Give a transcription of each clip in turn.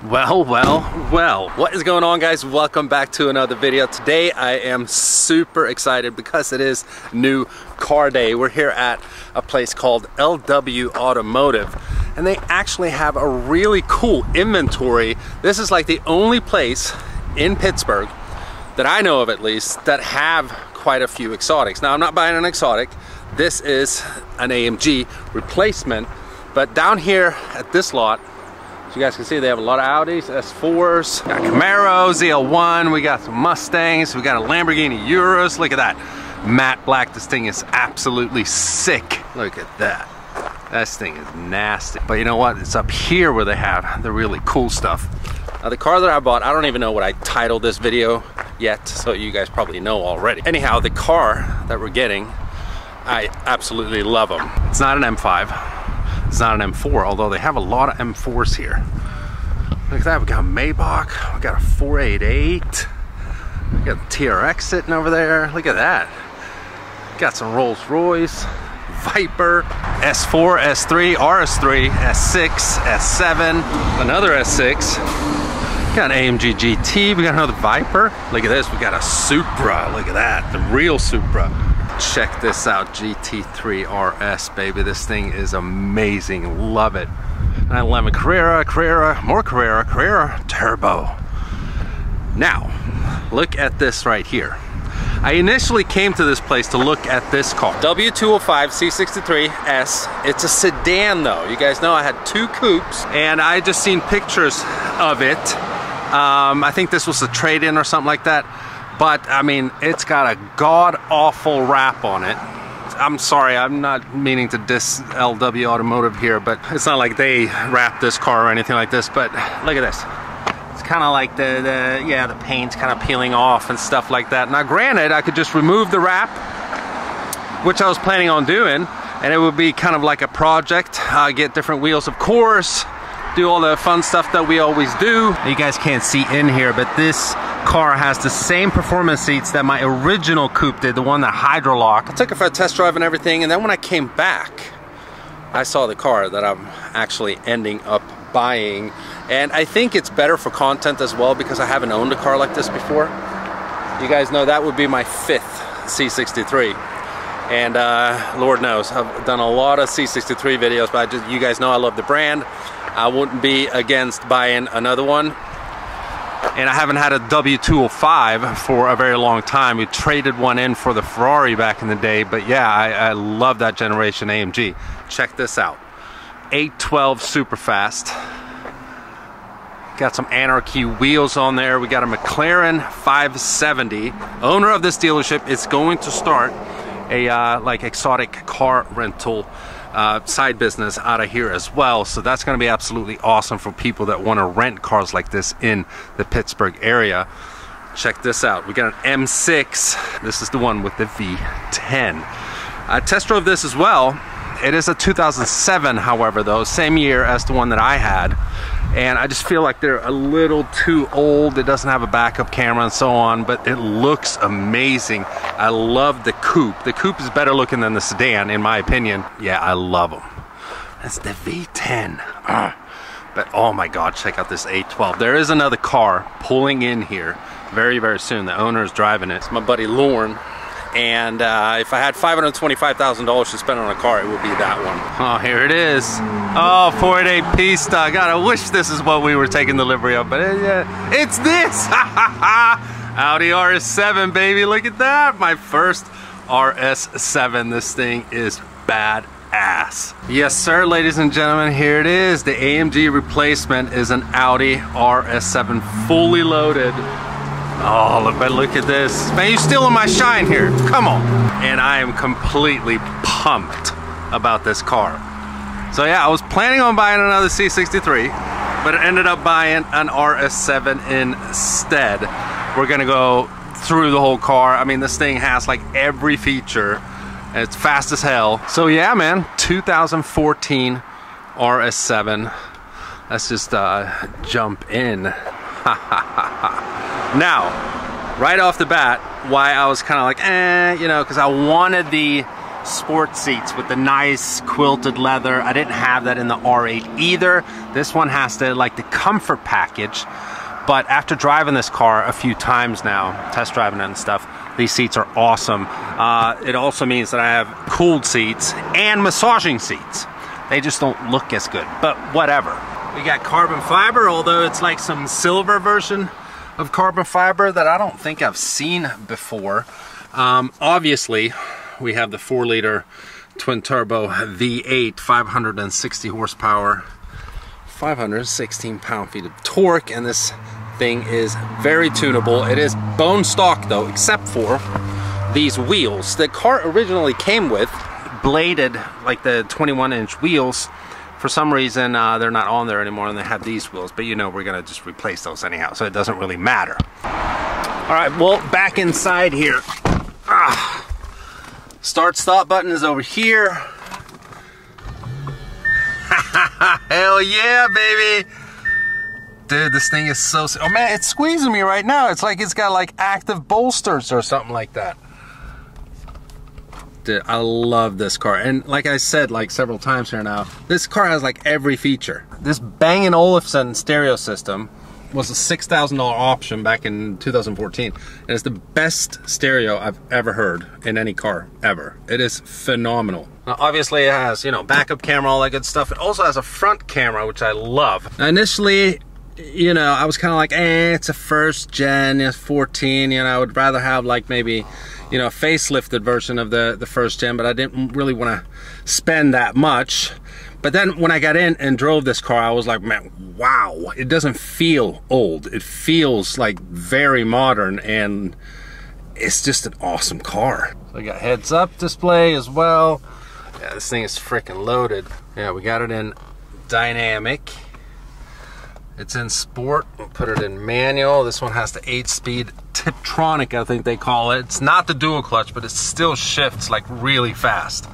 Well, what is going on, guys? Welcome back to another video. Today I am super excited because it is new car day. We're here at a place called LW Automotive, and they actually have a really cool inventory. This is like the only place in Pittsburgh that I know of, at least, that have quite a few exotics. Now, I'm not buying an exotic. This is an AMG replacement, but down here at this lot, you guys can see they have a lot of Audis, S4s, got Camaro, ZL1, we got some Mustangs, we got a Lamborghini Urus. Look at that, matte black. This thing is absolutely sick. Look at that. This thing is nasty. But you know what? It's up here where they have the really cool stuff. Now, the car that I bought, I don't even know what I titled this video yet, so you guys probably know already. Anyhow, the car that we're getting, I absolutely love them. It's not an M5. It's not an M4, although they have a lot of M4s here. Look at that, we got a Maybach, we got a 488, we got the TRX sitting over there. Look at that. Got some Rolls Royce, Viper, S4, S3, RS3, S6, S7, another S6. Got an AMG GT, we got another Viper. Look at this, we got a Supra, look at that, the real Supra. Check this out, GT3 RS, baby. This thing is amazing, love it. 911 Carrera, more Carrera Turbo. Now, look at this right here. I initially came to this place to look at this car. W205 C63S. It's a sedan though. You guys know I had two coupes and I just seen pictures of it. I think this was a trade-in or something like that. But I mean, it's got a god-awful wrap on it. I'm sorry, I'm not meaning to diss LW Automotive here, but it's not like they wrapped this car or anything like this. But look at this. It's kind of like the paint's kind of peeling off and stuff like that. Now, granted, I could just remove the wrap, which I was planning on doing, and it would be kind of like a project. Get different wheels, of course, do all the fun stuff that we always do. You guys can't see in here, but this car has the same performance seats that my original coupe did, the one that hydrolocked. I took it for a test drive and everything, and then when I came back, I saw the car that I'm actually ending up buying. And I think it's better for content as well because I haven't owned a car like this before. You guys know that would be my 5th C63. And Lord knows, I've done a lot of C63 videos, but you guys know I love the brand. I wouldn't be against buying another one. And I haven't had a W205 for a very long time. We traded one in for the Ferrari back in the day, but yeah, I love that generation AMG. Check this out. 812 super fast. Got some Anarchy wheels on there. We got a McLaren 570. Owner of this dealership is going to start a like exotic car rental side business out of here as well, so that's going to be absolutely awesome for people that want to rent cars like this in the Pittsburgh area. Check this out, we got an M6. This is the one with the V10. I test drove this as well. It is a 2007, however, though, same year as the one that I had, and I just feel like they're a little too old. It doesn't have a backup camera and so on, but it looks amazing. I love the coupe. The coupe is better looking than the sedan, in my opinion. Yeah, I love them. That's the V10. But oh my God, check out this 812. There is another car pulling in here very, very soon. The owner is driving it. It's my buddy Lorne. And if I had $525,000 to spend on a car, it would be that one. Oh, here it is. Oh, 488 Pista. God, I wish this is what we were taking delivery of, but it's this. Audi RS7, baby. Look at that. My first RS7. This thing is badass. Yes, sir, ladies and gentlemen. Here it is. The AMG replacement is an Audi RS7 fully loaded. Oh, look at this. Man, you're stealing my shine here. Come on. And I am completely pumped about this car. So yeah, I was planning on buying another C63, but I ended up buying an RS7 instead. We're gonna go through the whole car. I mean, this thing has like every feature, and it's fast as hell. So yeah, man, 2014 RS7. Let's just jump in. Now, right off the bat, why I was kind of like, you know, because I wanted the sport seats with the nice quilted leather. I didn't have that in the R8 either. This one has the comfort package. But after driving this car a few times now, test driving it and stuff, these seats are awesome. It also means that I have cooled seats and massaging seats. They just don't look as good, but whatever. We got carbon fiber, although it's like some silver version of carbon fiber that I don't think I've seen before. Obviously, we have the 4-liter twin turbo V8, 560 horsepower, 516 pound-feet of torque, and this thing is very tunable. It is bone stock though, except for these wheels. The car originally came with bladed, like the 21-inch wheels. For some reason, they're not on there anymore, and they have these wheels. But you know, we're gonna just replace those anyhow, so it doesn't really matter. All right, well, back inside here. Start-stop button is over here. Hell yeah, baby! Dude, this thing is so... Oh man, it's squeezing me right now. It's like it's got like active bolsters or something like that. Dude, I love this car. And like I said like several times here now, this car has like every feature. This Bang & Olufsen stereo system was a $6,000 option back in 2014. And it's the best stereo I've ever heard in any car, ever. It is phenomenal. Now, obviously it has, you know, backup camera, all that good stuff. It also has a front camera, which I love. Now, initially, you know, I was kind of like, it's a first gen, it's 14, you know, I would rather have like maybe, you know, a facelifted version of the first gen, but I didn't really want to spend that much. But then when I got in and drove this car, I was like, man, wow, it doesn't feel old. It feels like very modern, and it's just an awesome car. So we got heads up display as well. Yeah, this thing is freaking loaded. Yeah, we got it in dynamic. It's in sport. We'll put it in manual. This one has the 8-speed Tiptronic, I think they call it. It's not the dual clutch, but it still shifts like really fast.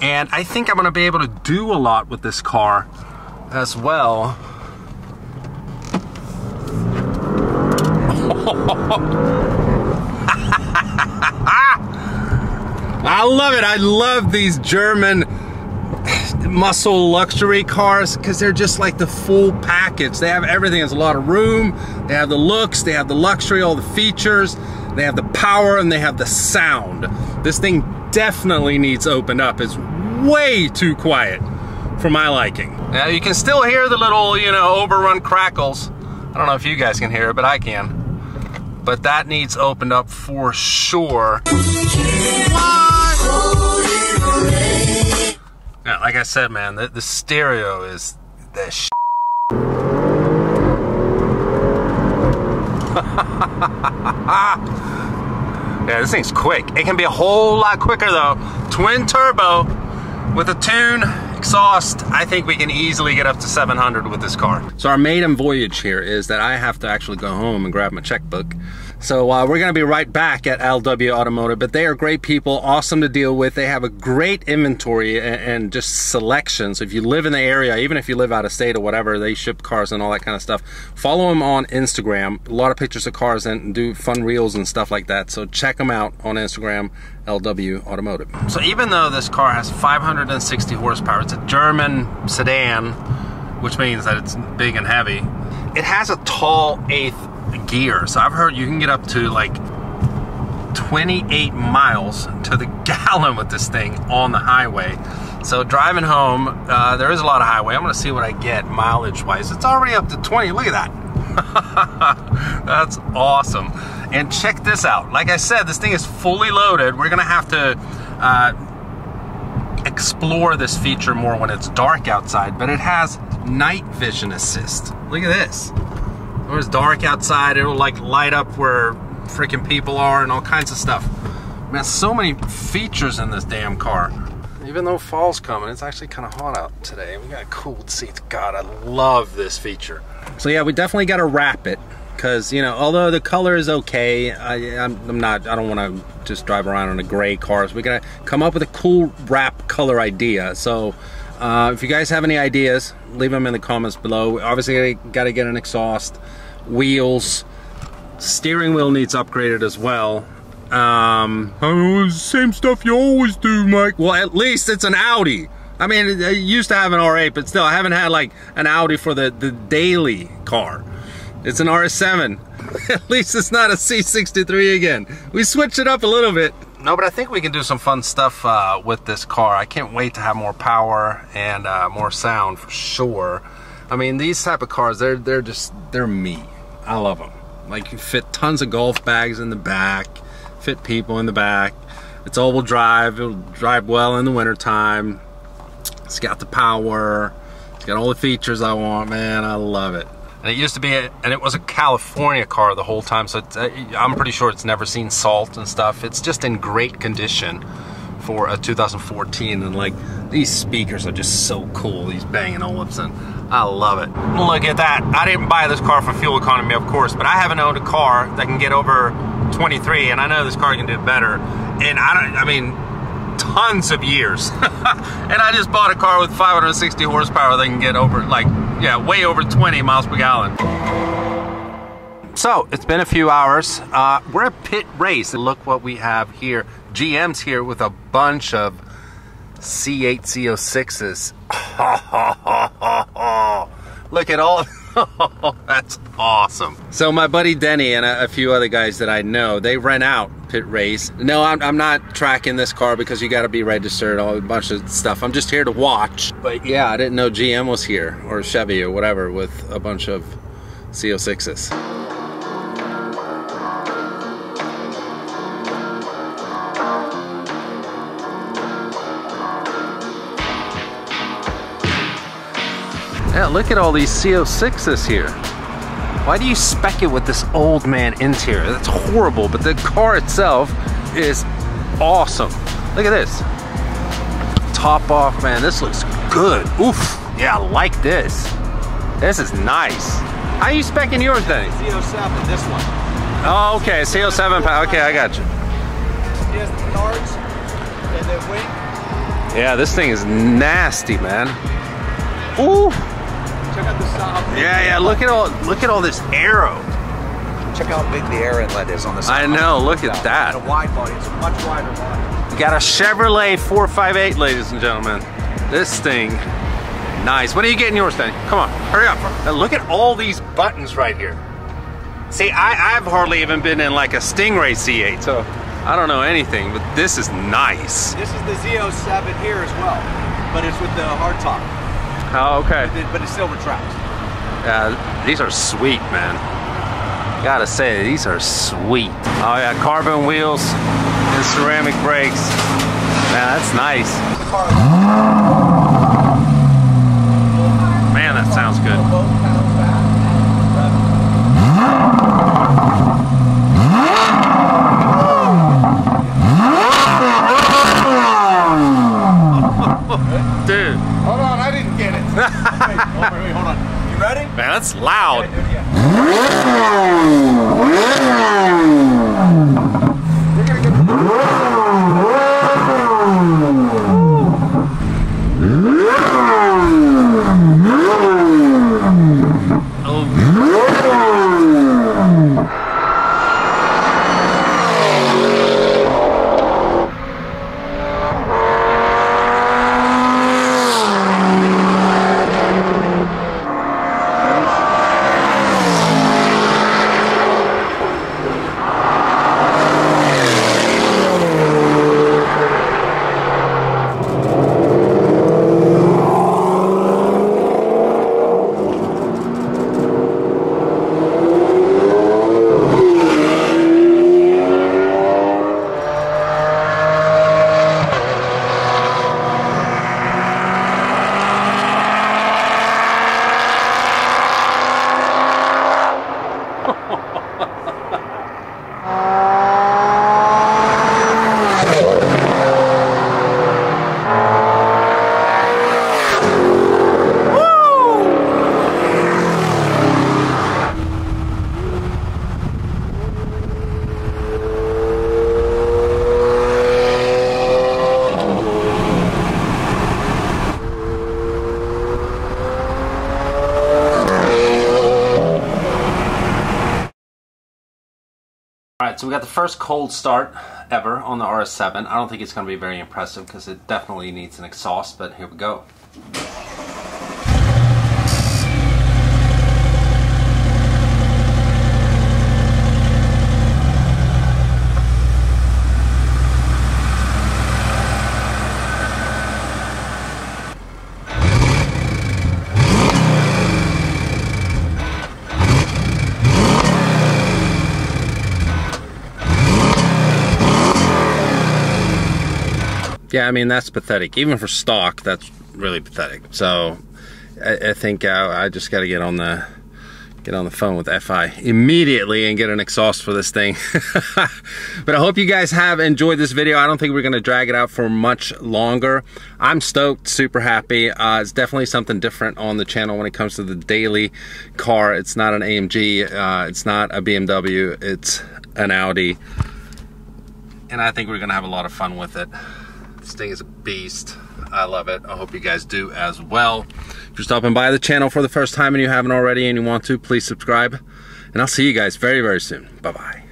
And I think I'm gonna be able to do a lot with this car as well. I love it. I love these German muscle luxury cars because they're just like the full package. They have everything. There's a lot of room. They have the looks, they have the luxury, all the features, they have the power, and they have the sound. This thing definitely needs opened up. It's way too quiet for my liking. Now you can still hear the little, you know, overrun crackles. I don't know if you guys can hear it, but I can. But that needs opened up for sure. Yeah, like I said, man, the stereo is the shit. Yeah, this thing's quick. It can be a whole lot quicker though. Twin turbo with a tune, exhaust, I think we can easily get up to 700 with this car. So our maiden voyage here is that I have to actually go home and grab my checkbook. So we're gonna be right back at LW Automotive, but they are great people, awesome to deal with. They have a great inventory and just selection. So if you live in the area, even if you live out of state or whatever, they ship cars and all that kind of stuff. Follow them on Instagram. A lot of pictures of cars and do fun reels and stuff like that. So check them out on Instagram, LW Automotive. So even though this car has 560 horsepower, it's a German sedan, which means that it's big and heavy. It has a tall 8th gear, so I've heard you can get up to like 28 miles to the gallon with this thing on the highway. So driving home, there is a lot of highway. I'm gonna see what I get mileage wise. It's already up to 20. Look at that. That's awesome. And check this out. Like I said, this thing is fully loaded. We're gonna have to explore this feature more when it's dark outside, but it has night vision assist. Look at this. When it's dark outside, it'll like light up where freaking people are and all kinds of stuff. Man, so many features in this damn car. Even though fall's coming, it's actually kind of hot out today. We got cooled seats. God, I love this feature. So yeah, we definitely got to wrap it because, you know, although the color is okay, I don't want to just drive around in a gray car. So we got to come up with a cool wrap color idea. So if you guys have any ideas, leave them in the comments below. Obviously, got to get an exhaust, wheels, steering wheel needs upgraded as well. Same stuff you always do, Mike. Well, at least it's an Audi. I mean, I used to have an R8, but still, I haven't had like an Audi for the daily car. It's an RS7. At least it's not a C63 again. We switched it up a little bit. No, but I think we can do some fun stuff with this car. I can't wait to have more power and more sound for sure. I mean, these type of cars, they're me. I love them. Like, you fit tons of golf bags in the back, fit people in the back. It's all-wheel drive. It'll drive well in the wintertime. It's got the power. It's got all the features I want, man. I love it. And it used to be, and it was a California car the whole time, so I'm pretty sure it's never seen salt and stuff. It's just in great condition for a 2014, and like, these speakers are just so cool, these Bang & Olufsen. I love it. Look at that. I didn't buy this car for fuel economy, of course, but I haven't owned a car that can get over 23, and I know this car can do better. And I mean, tons of years. And I just bought a car with 560 horsepower that can get over, like, yeah, way over 20 miles per gallon. So, it's been a few hours. We're at Pit Race. Look what we have here. GM's here with a bunch of C8 C06s. Look at all. That's awesome. So my buddy Denny and a few other guys that I know, they rent out Pit Race. No, I'm not tracking this car because you got to be registered, all a bunch of stuff. I'm just here to watch. But yeah, I didn't know GM was here, or Chevy or whatever, with a bunch of C06s. Yeah, look at all these C06s here. Why do you spec it with this old man interior? That's horrible, but the car itself is awesome. Look at this. Top off, man, this looks good. Oof, yeah, I like this. This is nice. How are you specing yours then? C07, this one. Oh, okay, C07, okay, I got you. He has the canards and the wing. Yeah, this thing is nasty, man. Ooh. Check out the side. Yeah, look at all this aero. Check out how big the air inlet is on the side. I know, look at that. And a wide body, it's a much wider body. You got a Chevrolet 458, ladies and gentlemen. This thing, nice. When are you getting yours, then? Come on, hurry up. Now look at all these buttons right here. See, I've hardly even been in like a Stingray C8, so I don't know anything, but this is nice. This is the Z07 here as well, but it's with the hardtop. Oh, okay. But it still retracts. Yeah, these are sweet, man. Gotta say, these are sweet. Oh yeah, carbon wheels and ceramic brakes. Man, that's nice. Man, that sounds good. Dude. Hold on, I didn't get it. wait, hold on. You ready? Man, that's loud. We're gonna go. Alright, so we got the first cold start ever on the RS7. I don't think it's going to be very impressive because it definitely needs an exhaust, but here we go. Yeah, I mean, that's pathetic. Even for stock, that's really pathetic. So I think I just got to get on the phone with FI immediately and get an exhaust for this thing. But I hope you guys have enjoyed this video. I don't think we're going to drag it out for much longer. I'm stoked, super happy. It's definitely something different on the channel when it comes to the daily car. It's not an AMG, it's not a BMW, it's an Audi. And I think we're going to have a lot of fun with it. This thing is a beast. I love it. I hope you guys do as well. If you're stopping by the channel for the first time and you haven't already and you want to, please subscribe. And I'll see you guys very, very soon. Bye-bye.